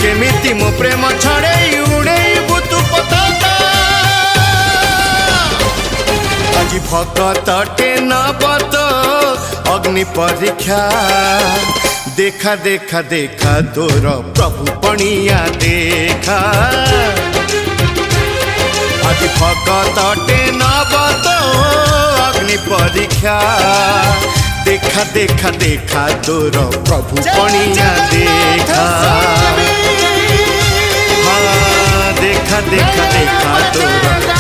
केमिति मो प्रेम छड़े उड़े तू पताका आज भगत नबत अग्नि परीक्षा देखा देखा देखा तोर प्रभु पणिया देखा आज भगत नबत अग्नि परीक्षा देखा देखा देखा तोर प्रभु पणिया देखा हाँ देखा देखा देखा तोर